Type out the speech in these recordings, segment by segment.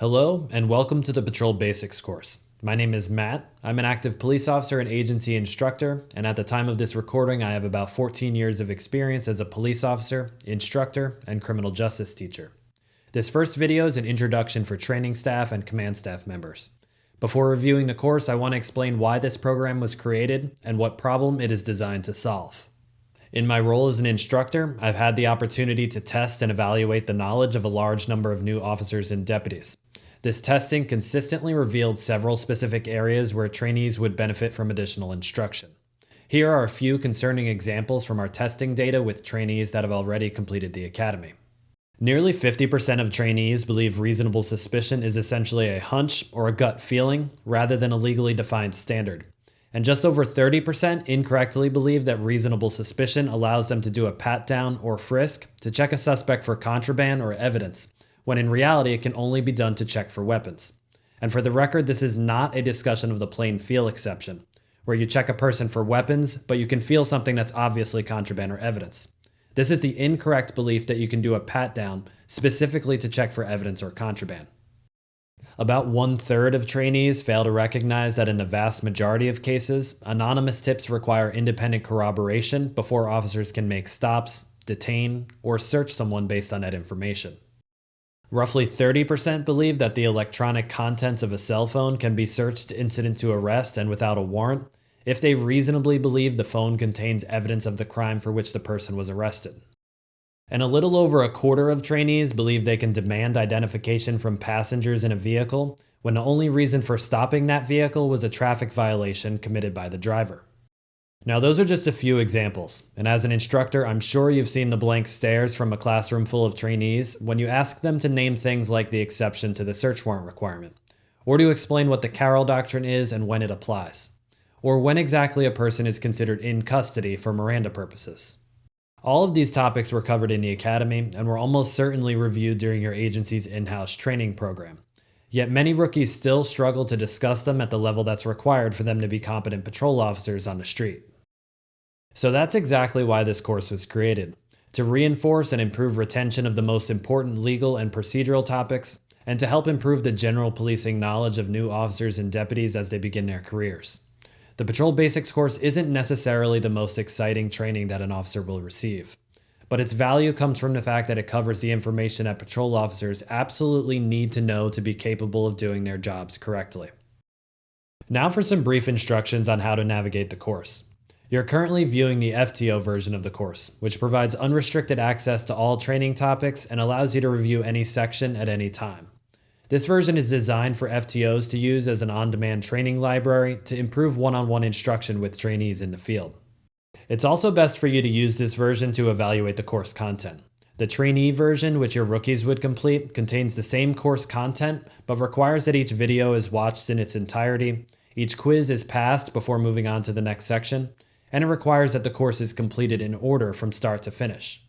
Hello, and welcome to the Patrol Basics course. My name is Matt. I'm an active police officer and agency instructor, and at the time of this recording, I have about 14 years of experience as a police officer, instructor, and criminal justice teacher. This first video is an introduction for training staff and command staff members. Before reviewing the course, I want to explain why this program was created and what problem it is designed to solve. In my role as an instructor, I've had the opportunity to test and evaluate the knowledge of a large number of new officers and deputies. This testing consistently revealed several specific areas where trainees would benefit from additional instruction. Here are a few concerning examples from our testing data with trainees that have already completed the academy. Nearly 50% of trainees believe reasonable suspicion is essentially a hunch or a gut feeling rather than a legally defined standard. And just over 30% incorrectly believe that reasonable suspicion allows them to do a pat-down or frisk to check a suspect for contraband or evidence, when in reality it can only be done to check for weapons. And for the record, this is not a discussion of the plain feel exception, where you check a person for weapons, but you can feel something that's obviously contraband or evidence. This is the incorrect belief that you can do a pat-down specifically to check for evidence or contraband. About 1/3 of trainees fail to recognize that in the vast majority of cases, anonymous tips require independent corroboration before officers can make stops, detain, or search someone based on that information. Roughly 30% believe that the electronic contents of a cell phone can be searched incident to arrest and without a warrant if they reasonably believe the phone contains evidence of the crime for which the person was arrested. And a little over a quarter of trainees believe they can demand identification from passengers in a vehicle when the only reason for stopping that vehicle was a traffic violation committed by the driver. Now, those are just a few examples, and as an instructor, I'm sure you've seen the blank stares from a classroom full of trainees when you ask them to name things like the exception to the search warrant requirement, or to explain what the Carroll Doctrine is and when it applies, or when exactly a person is considered in custody for Miranda purposes. All of these topics were covered in the academy and were almost certainly reviewed during your agency's in-house training program. Yet many rookies still struggle to discuss them at the level that's required for them to be competent patrol officers on the street. So that's exactly why this course was created, to reinforce and improve retention of the most important legal and procedural topics, and to help improve the general policing knowledge of new officers and deputies as they begin their careers. The Patrol Basics course isn't necessarily the most exciting training that an officer will receive, but its value comes from the fact that it covers the information that patrol officers absolutely need to know to be capable of doing their jobs correctly. Now for some brief instructions on how to navigate the course. You're currently viewing the FTO version of the course, which provides unrestricted access to all training topics and allows you to review any section at any time. This version is designed for FTOs to use as an on-demand training library to improve one-on-one instruction with trainees in the field. It's also best for you to use this version to evaluate the course content. The trainee version, which your rookies would complete, contains the same course content, but requires that each video is watched in its entirety, each quiz is passed before moving on to the next section, and it requires that the course is completed in order from start to finish.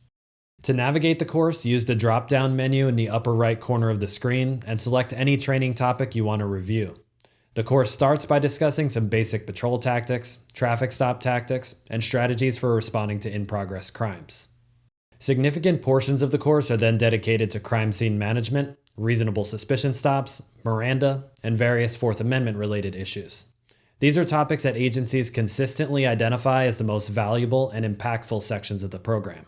To navigate the course, use the drop-down menu in the upper right corner of the screen and select any training topic you want to review. The course starts by discussing some basic patrol tactics, traffic stop tactics, and strategies for responding to in-progress crimes. Significant portions of the course are then dedicated to crime scene management, reasonable suspicion stops, Miranda, and various Fourth Amendment-related issues. These are topics that agencies consistently identify as the most valuable and impactful sections of the program.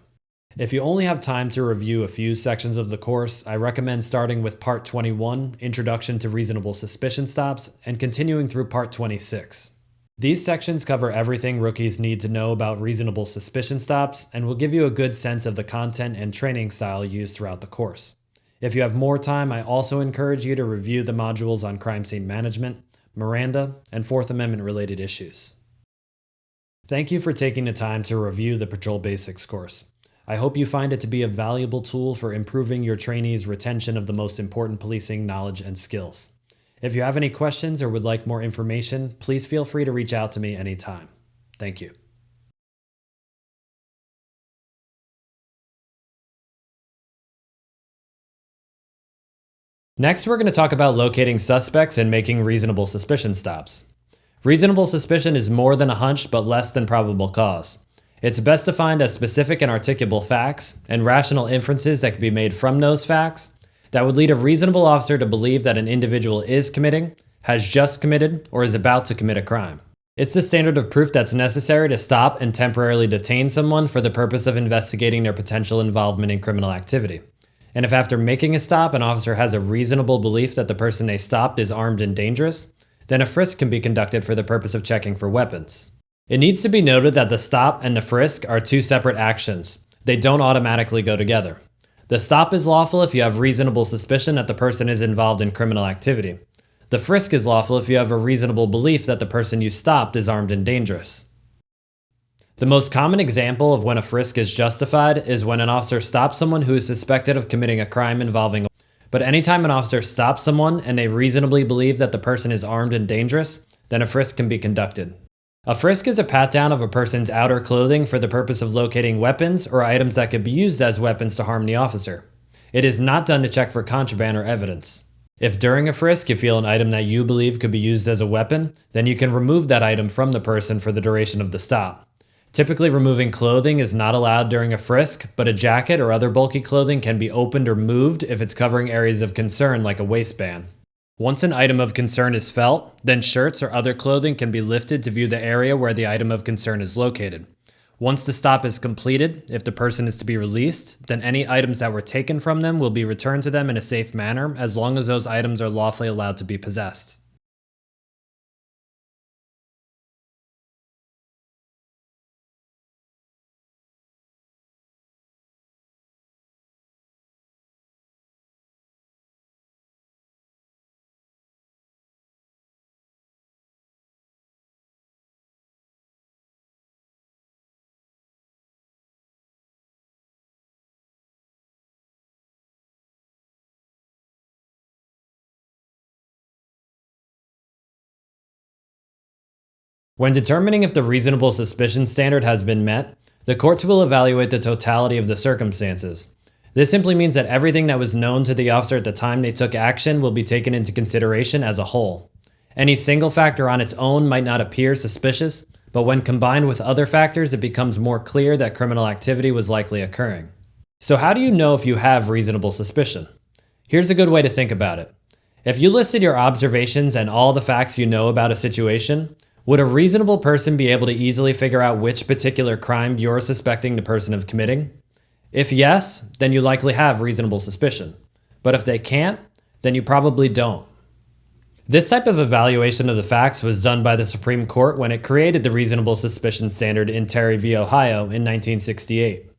If you only have time to review a few sections of the course, I recommend starting with Part 21, Introduction to Reasonable Suspicion Stops, and continuing through Part 26. These sections cover everything rookies need to know about reasonable suspicion stops and will give you a good sense of the content and training style used throughout the course. If you have more time, I also encourage you to review the modules on crime scene management, Miranda, and Fourth Amendment-related issues. Thank you for taking the time to review the Patrol Basics course. I hope you find it to be a valuable tool for improving your trainees' retention of the most important policing knowledge and skills. If you have any questions or would like more information, please feel free to reach out to me anytime. Thank you. Next, we're going to talk about locating suspects and making reasonable suspicion stops. Reasonable suspicion is more than a hunch but less than probable cause. It's best defined as specific and articulable facts and rational inferences that can be made from those facts that would lead a reasonable officer to believe that an individual is committing, has just committed, or is about to commit a crime. It's the standard of proof that's necessary to stop and temporarily detain someone for the purpose of investigating their potential involvement in criminal activity. And if after making a stop, an officer has a reasonable belief that the person they stopped is armed and dangerous, then a frisk can be conducted for the purpose of checking for weapons. It needs to be noted that the stop and the frisk are two separate actions. They don't automatically go together. The stop is lawful if you have reasonable suspicion that the person is involved in criminal activity. The frisk is lawful if you have a reasonable belief that the person you stopped is armed and dangerous. The most common example of when a frisk is justified is when an officer stops someone who is suspected of committing a crime involving. But anytime an officer stops someone and they reasonably believe that the person is armed and dangerous, then a frisk can be conducted. A frisk is a pat-down of a person's outer clothing for the purpose of locating weapons or items that could be used as weapons to harm the officer. It is not done to check for contraband or evidence. If during a frisk you feel an item that you believe could be used as a weapon, then you can remove that item from the person for the duration of the stop. Typically, removing clothing is not allowed during a frisk, but a jacket or other bulky clothing can be opened or moved if it's covering areas of concern like a waistband. Once an item of concern is felt, then shirts or other clothing can be lifted to view the area where the item of concern is located. Once the stop is completed, if the person is to be released, then any items that were taken from them will be returned to them in a safe manner as long as those items are lawfully allowed to be possessed. When determining if the reasonable suspicion standard has been met, the courts will evaluate the totality of the circumstances. This simply means that everything that was known to the officer at the time they took action will be taken into consideration as a whole. Any single factor on its own might not appear suspicious, but when combined with other factors, it becomes more clear that criminal activity was likely occurring. So how do you know if you have reasonable suspicion? Here's a good way to think about it. If you listed your observations and all the facts you know about a situation, would a reasonable person be able to easily figure out which particular crime you're suspecting the person of committing? If yes, then you likely have reasonable suspicion. But if they can't, then you probably don't. This type of evaluation of the facts was done by the Supreme Court when it created the reasonable suspicion standard in Terry v. Ohio in 1968.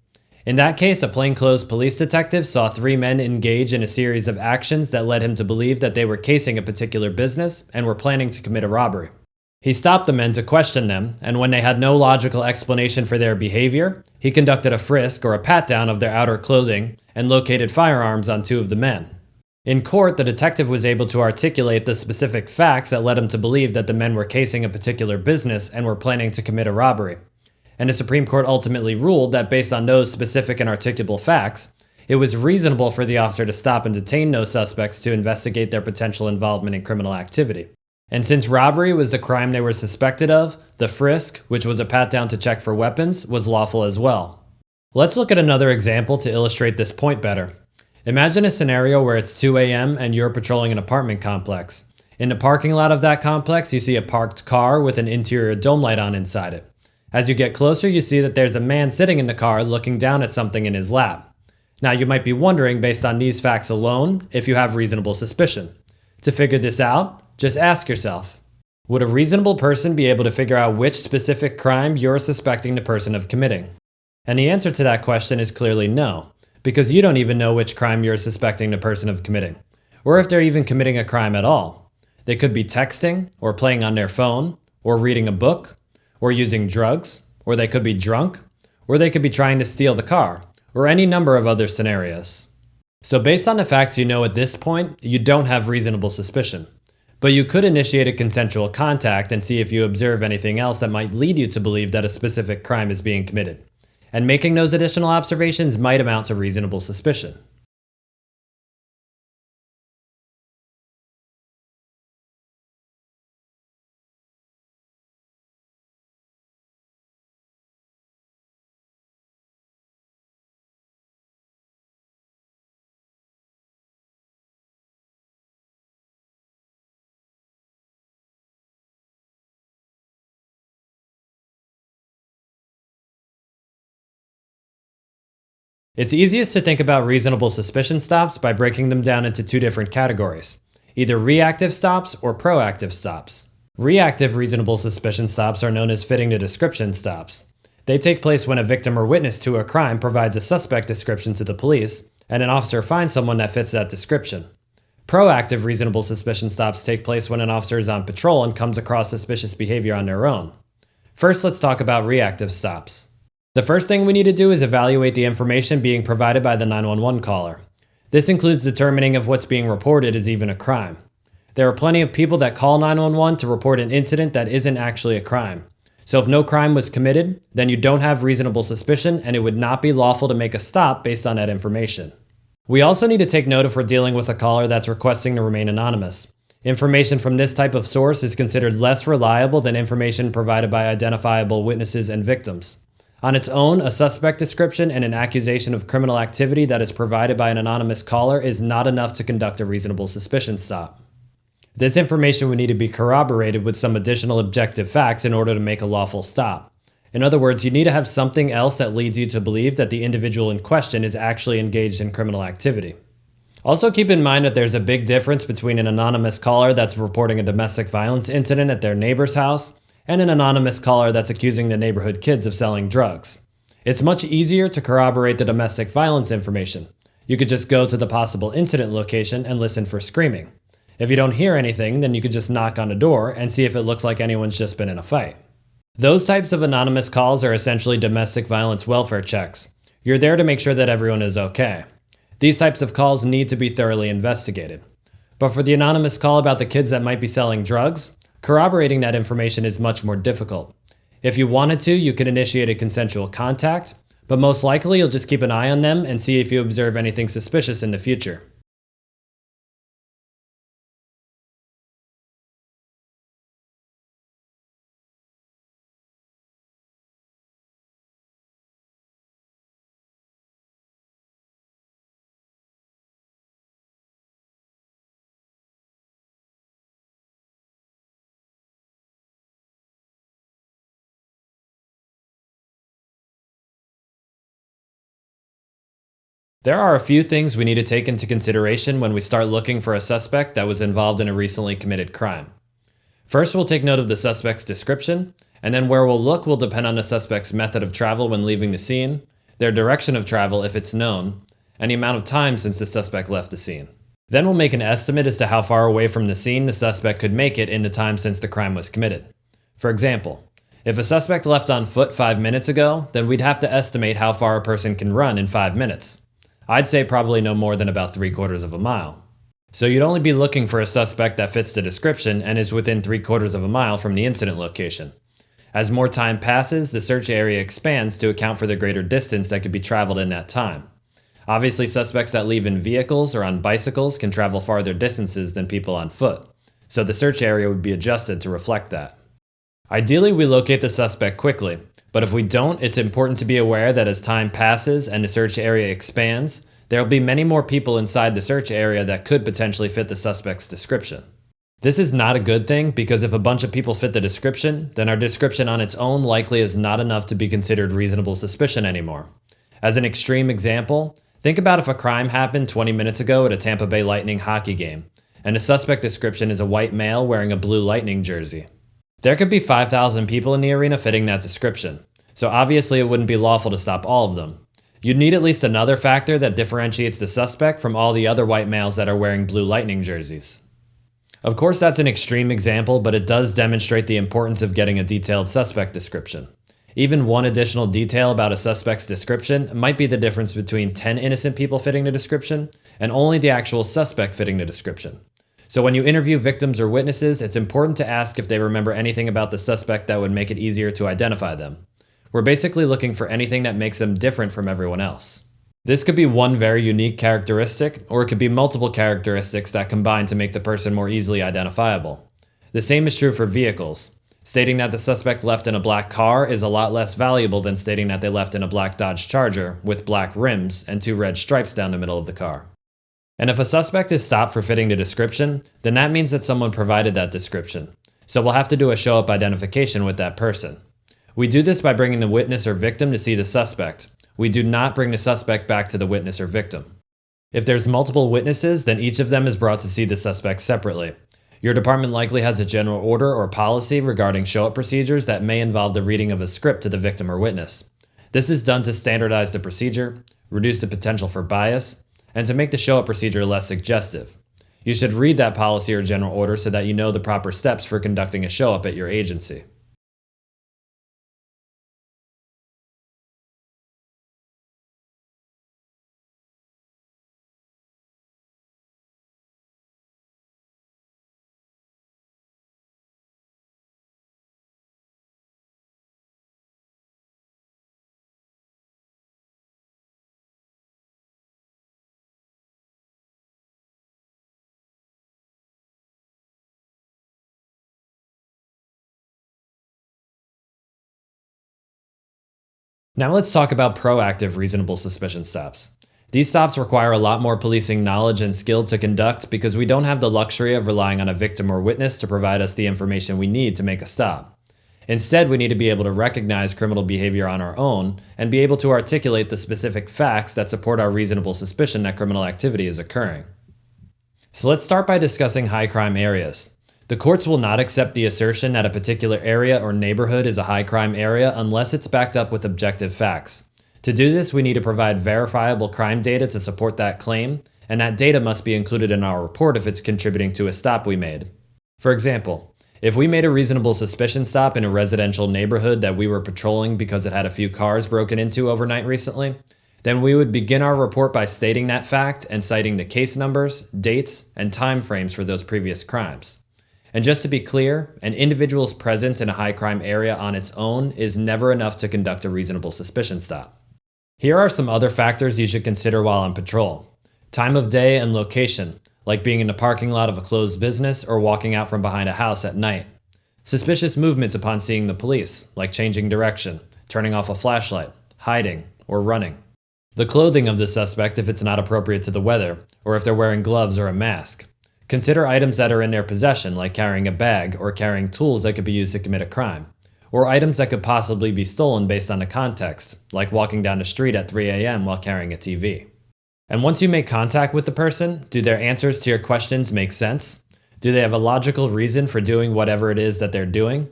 In that case, a plainclothes police detective saw three men engage in a series of actions that led him to believe that they were casing a particular business and were planning to commit a robbery. He stopped the men to question them, and when they had no logical explanation for their behavior, he conducted a frisk or a pat-down of their outer clothing and located firearms on two of the men. In court, the detective was able to articulate the specific facts that led him to believe that the men were casing a particular business and were planning to commit a robbery. And the Supreme Court ultimately ruled that based on those specific and articulable facts, it was reasonable for the officer to stop and detain those suspects to investigate their potential involvement in criminal activity. And since robbery was the crime they were suspected of, the frisk, which was a pat-down to check for weapons, was lawful as well. Let's look at another example to illustrate this point better. Imagine a scenario where it's 2 a.m. and you're patrolling an apartment complex. In the parking lot of that complex, you see a parked car with an interior dome light on inside it. As you get closer, you see that there's a man sitting in the car looking down at something in his lap. Now, you might be wondering, based on these facts alone, if you have reasonable suspicion. To figure this out, just ask yourself, would a reasonable person be able to figure out which specific crime you're suspecting the person of committing? And the answer to that question is clearly no, because you don't even know which crime you're suspecting the person of committing, or if they're even committing a crime at all. They could be texting, or playing on their phone, or reading a book, or using drugs, or they could be drunk, or they could be trying to steal the car, or any number of other scenarios. So based on the facts you know at this point, you don't have reasonable suspicion. But you could initiate a consensual contact and see if you observe anything else that might lead you to believe that a specific crime is being committed. And making those additional observations might amount to reasonable suspicion. It's easiest to think about reasonable suspicion stops by breaking them down into two different categories, either reactive stops or proactive stops. Reactive reasonable suspicion stops are known as fitting the description stops. They take place when a victim or witness to a crime provides a suspect description to the police, and an officer finds someone that fits that description. Proactive reasonable suspicion stops take place when an officer is on patrol and comes across suspicious behavior on their own. First, let's talk about reactive stops. The first thing we need to do is evaluate the information being provided by the 911 caller. This includes determining if what's being reported is even a crime. There are plenty of people that call 911 to report an incident that isn't actually a crime. So if no crime was committed, then you don't have reasonable suspicion and it would not be lawful to make a stop based on that information. We also need to take note if we're dealing with a caller that's requesting to remain anonymous. Information from this type of source is considered less reliable than information provided by identifiable witnesses and victims. On its own, a suspect description and an accusation of criminal activity that is provided by an anonymous caller is not enough to conduct a reasonable suspicion stop. This information would need to be corroborated with some additional objective facts in order to make a lawful stop. In other words, you need to have something else that leads you to believe that the individual in question is actually engaged in criminal activity. Also keep in mind that there's a big difference between an anonymous caller that's reporting a domestic violence incident at their neighbor's house and an anonymous caller that's accusing the neighborhood kids of selling drugs. It's much easier to corroborate the domestic violence information. You could just go to the possible incident location and listen for screaming. If you don't hear anything, then you could just knock on the door and see if it looks like anyone's just been in a fight. Those types of anonymous calls are essentially domestic violence welfare checks. You're there to make sure that everyone is okay. These types of calls need to be thoroughly investigated. But for the anonymous call about the kids that might be selling drugs, corroborating that information is much more difficult. If you wanted to, you could initiate a consensual contact, but most likely you'll just keep an eye on them and see if you observe anything suspicious in the future. There are a few things we need to take into consideration when we start looking for a suspect that was involved in a recently committed crime. First, we'll take note of the suspect's description, and then where we'll look will depend on the suspect's method of travel when leaving the scene, their direction of travel if it's known, and the amount of time since the suspect left the scene. Then we'll make an estimate as to how far away from the scene the suspect could make it in the time since the crime was committed. For example, if a suspect left on foot 5 minutes ago, then we'd have to estimate how far a person can run in 5 minutes. I'd say probably no more than about 3/4 of a mile. So you'd only be looking for a suspect that fits the description and is within 3/4 of a mile from the incident location. As more time passes, the search area expands to account for the greater distance that could be traveled in that time. Obviously, suspects that leave in vehicles or on bicycles can travel farther distances than people on foot, so the search area would be adjusted to reflect that. Ideally, we locate the suspect quickly, but if we don't, it's important to be aware that as time passes and the search area expands, there will be many more people inside the search area that could potentially fit the suspect's description. This is not a good thing because if a bunch of people fit the description, then our description on its own likely is not enough to be considered reasonable suspicion anymore. As an extreme example, think about if a crime happened 20 minutes ago at a Tampa Bay Lightning hockey game, and the suspect description is a white male wearing a blue Lightning jersey. There could be 5,000 people in the arena fitting that description, so obviously it wouldn't be lawful to stop all of them. You'd need at least another factor that differentiates the suspect from all the other white males that are wearing blue Lightning jerseys. Of course, that's an extreme example, but it does demonstrate the importance of getting a detailed suspect description. Even one additional detail about a suspect's description might be the difference between 10 innocent people fitting the description and only the actual suspect fitting the description. So when you interview victims or witnesses, it's important to ask if they remember anything about the suspect that would make it easier to identify them. We're basically looking for anything that makes them different from everyone else. This could be one very unique characteristic, or it could be multiple characteristics that combine to make the person more easily identifiable. The same is true for vehicles. Stating that the suspect left in a black car is a lot less valuable than stating that they left in a black Dodge Charger with black rims and 2 red stripes down the middle of the car. And if a suspect is stopped for fitting the description, then that means that someone provided that description. So we'll have to do a show-up identification with that person. We do this by bringing the witness or victim to see the suspect, We do not bring the suspect back to the witness or victim. If there's multiple witnesses, then each of them is brought to see the suspect separately. Your department likely has a general order or policy regarding show-up procedures that may involve the reading of a script to the victim or witness. This is done to standardize the procedure, reduce the potential for bias, and to make the show-up procedure less suggestive. You should read that policy or general order so that you know the proper steps for conducting a show-up at your agency. Now let's talk about proactive reasonable suspicion stops. These stops require a lot more policing knowledge and skill to conduct because we don't have the luxury of relying on a victim or witness to provide us the information we need to make a stop. Instead, we need to be able to recognize criminal behavior on our own and be able to articulate the specific facts that support our reasonable suspicion that criminal activity is occurring. So let's start by discussing high crime areas. The courts will not accept the assertion that a particular area or neighborhood is a high crime area unless it's backed up with objective facts. To do this, we need to provide verifiable crime data to support that claim, and that data must be included in our report if it's contributing to a stop we made. For example, if we made a reasonable suspicion stop in a residential neighborhood that we were patrolling because it had a few cars broken into overnight recently, then we would begin our report by stating that fact and citing the case numbers, dates, and time frames for those previous crimes. And just to be clear, an individual's presence in a high crime area on its own is never enough to conduct a reasonable suspicion stop. Here are some other factors you should consider while on patrol. Time of day and location, like being in the parking lot of a closed business or walking out from behind a house at night. Suspicious movements upon seeing the police, like changing direction, turning off a flashlight, hiding, or running. The clothing of the suspect if it's not appropriate to the weather, or if they're wearing gloves or a mask. Consider items that are in their possession, like carrying a bag or carrying tools that could be used to commit a crime, or items that could possibly be stolen based on the context, like walking down the street at 3 a.m. while carrying a TV. And once you make contact with the person, do their answers to your questions make sense? Do they have a logical reason for doing whatever it is that they're doing?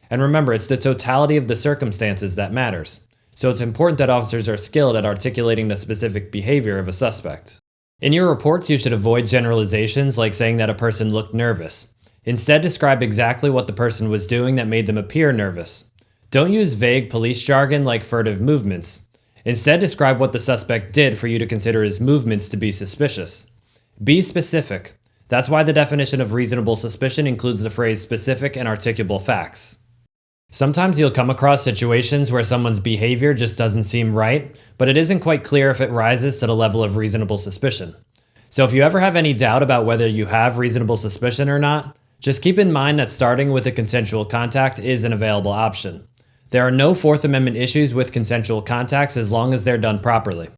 And remember, it's the totality of the circumstances that matters, so it's important that officers are skilled at articulating the specific behavior of a suspect. In your reports, you should avoid generalizations like saying that a person looked nervous. Instead, describe exactly what the person was doing that made them appear nervous. Don't use vague police jargon like furtive movements. Instead, describe what the suspect did for you to consider his movements to be suspicious. Be specific. That's why the definition of reasonable suspicion includes the phrase specific and articulable facts. Sometimes you'll come across situations where someone's behavior just doesn't seem right, but it isn't quite clear if it rises to the level of reasonable suspicion. So if you ever have any doubt about whether you have reasonable suspicion or not, just keep in mind that starting with a consensual contact is an available option. There are no Fourth Amendment issues with consensual contacts as long as they're done properly.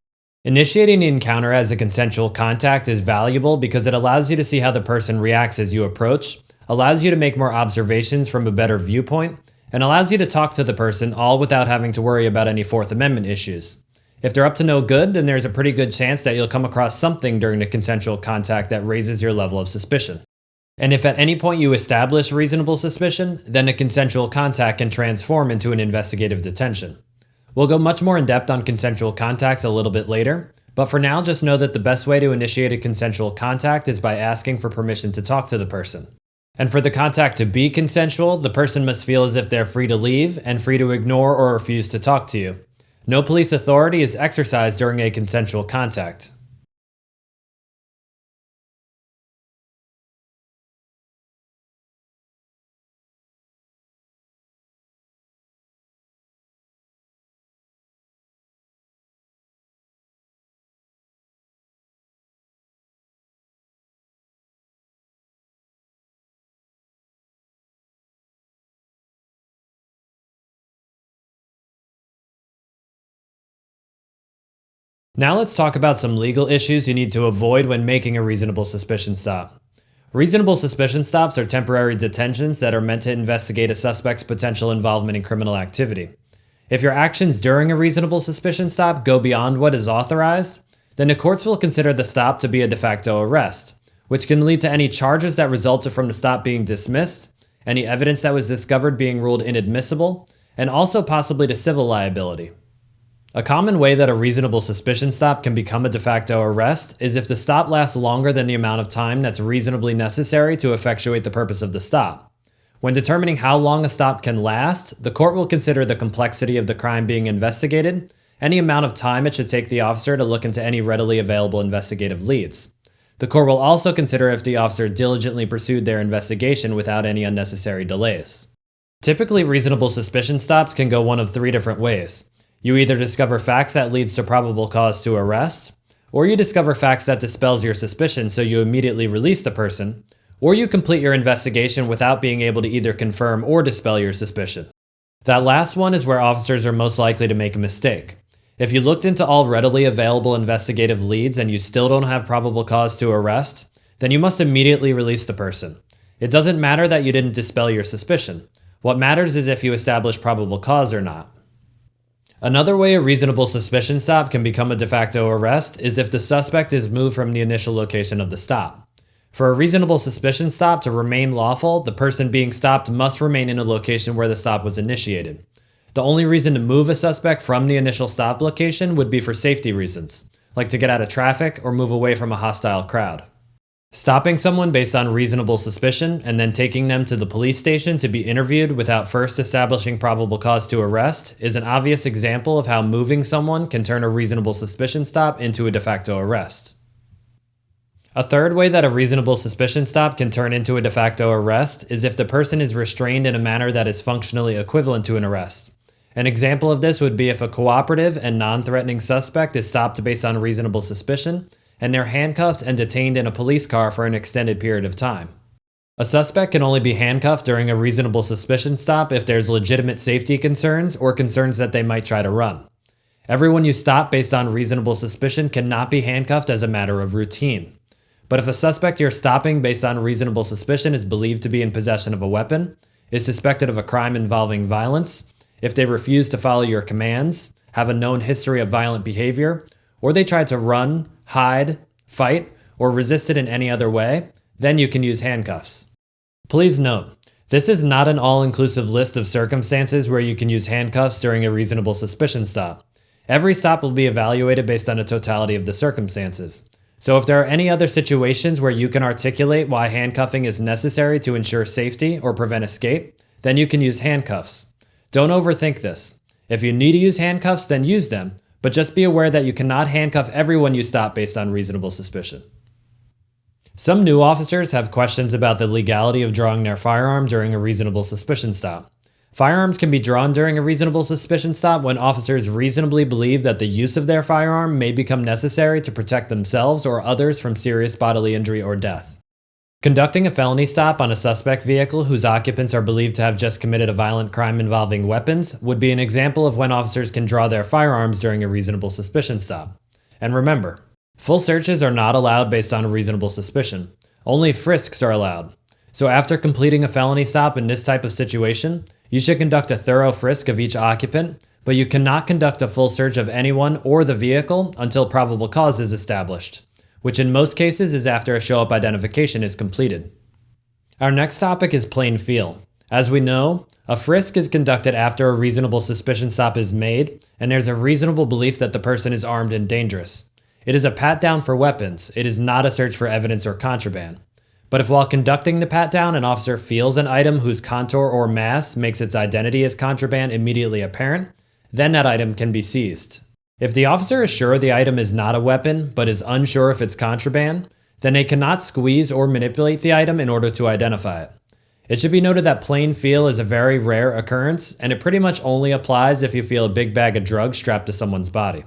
Initiating the encounter as a consensual contact is valuable because it allows you to see how the person reacts as you approach, allows you to make more observations from a better viewpoint, and allows you to talk to the person all without having to worry about any Fourth Amendment issues. If they're up to no good, then there's a pretty good chance that you'll come across something during the consensual contact that raises your level of suspicion. And if at any point you establish reasonable suspicion, then a consensual contact can transform into an investigative detention. We'll go much more in depth on consensual contacts a little bit later, but for now just know that the best way to initiate a consensual contact is by asking for permission to talk to the person. And for the contact to be consensual, the person must feel as if they're free to leave and free to ignore or refuse to talk to you. No police authority is exercised during a consensual contact. Now let's talk about some legal issues you need to avoid when making a reasonable suspicion stop. Reasonable suspicion stops are temporary detentions that are meant to investigate a suspect's potential involvement in criminal activity. If your actions during a reasonable suspicion stop go beyond what is authorized, then the courts will consider the stop to be a de facto arrest, which can lead to any charges that resulted from the stop being dismissed, any evidence that was discovered being ruled inadmissible, and also possibly to civil liability. A common way that a reasonable suspicion stop can become a de facto arrest is if the stop lasts longer than the amount of time that's reasonably necessary to effectuate the purpose of the stop. When determining how long a stop can last, the court will consider the complexity of the crime being investigated, any amount of time it should take the officer to look into any readily available investigative leads. The court will also consider if the officer diligently pursued their investigation without any unnecessary delays. Typically, reasonable suspicion stops can go one of three different ways. You either discover facts that leads to probable cause to arrest, or you discover facts that dispels your suspicion so you immediately release the person, or you complete your investigation without being able to either confirm or dispel your suspicion. That last one is where officers are most likely to make a mistake. If you looked into all readily available investigative leads and you still don't have probable cause to arrest, then you must immediately release the person. It doesn't matter that you didn't dispel your suspicion. What matters is if you establish probable cause or not. Another way a reasonable suspicion stop can become a de facto arrest is if the suspect is moved from the initial location of the stop. For a reasonable suspicion stop to remain lawful, the person being stopped must remain in a location where the stop was initiated. The only reason to move a suspect from the initial stop location would be for safety reasons, like to get out of traffic or move away from a hostile crowd. Stopping someone based on reasonable suspicion and then taking them to the police station to be interviewed without first establishing probable cause to arrest is an obvious example of how moving someone can turn a reasonable suspicion stop into a de facto arrest. A third way that a reasonable suspicion stop can turn into a de facto arrest is if the person is restrained in a manner that is functionally equivalent to an arrest. An example of this would be if a cooperative and non-threatening suspect is stopped based on reasonable suspicion, and they're handcuffed and detained in a police car for an extended period of time. A suspect can only be handcuffed during a reasonable suspicion stop if there's legitimate safety concerns or concerns that they might try to run. Everyone you stop based on reasonable suspicion cannot be handcuffed as a matter of routine. But if a suspect you're stopping based on reasonable suspicion is believed to be in possession of a weapon, is suspected of a crime involving violence, if they refuse to follow your commands, have a known history of violent behavior, or they try to run, hide, fight, or resist it in any other way, then you can use handcuffs. Please note, this is not an all-inclusive list of circumstances where you can use handcuffs during a reasonable suspicion stop. Every stop will be evaluated based on a totality of the circumstances. So if there are any other situations where you can articulate why handcuffing is necessary to ensure safety or prevent escape, then you can use handcuffs. Don't overthink this. If you need to use handcuffs, then use them, but just be aware that you cannot handcuff everyone you stop based on reasonable suspicion. Some new officers have questions about the legality of drawing their firearm during a reasonable suspicion stop. Firearms can be drawn during a reasonable suspicion stop when officers reasonably believe that the use of their firearm may become necessary to protect themselves or others from serious bodily injury or death. Conducting a felony stop on a suspect vehicle whose occupants are believed to have just committed a violent crime involving weapons would be an example of when officers can draw their firearms during a reasonable suspicion stop. And remember, full searches are not allowed based on a reasonable suspicion. Only frisks are allowed. So after completing a felony stop in this type of situation, you should conduct a thorough frisk of each occupant, but you cannot conduct a full search of anyone or the vehicle until probable cause is established, which in most cases is after a show-up identification is completed. Our next topic is plain feel. As we know, a frisk is conducted after a reasonable suspicion stop is made, and there's a reasonable belief that the person is armed and dangerous. It is a pat-down for weapons. It is not a search for evidence or contraband. But if while conducting the pat-down an officer feels an item whose contour or mass makes its identity as contraband immediately apparent, then that item can be seized. If the officer is sure the item is not a weapon, but is unsure if it's contraband, then they cannot squeeze or manipulate the item in order to identify it. It should be noted that plain feel is a very rare occurrence, and it pretty much only applies if you feel a big bag of drugs strapped to someone's body.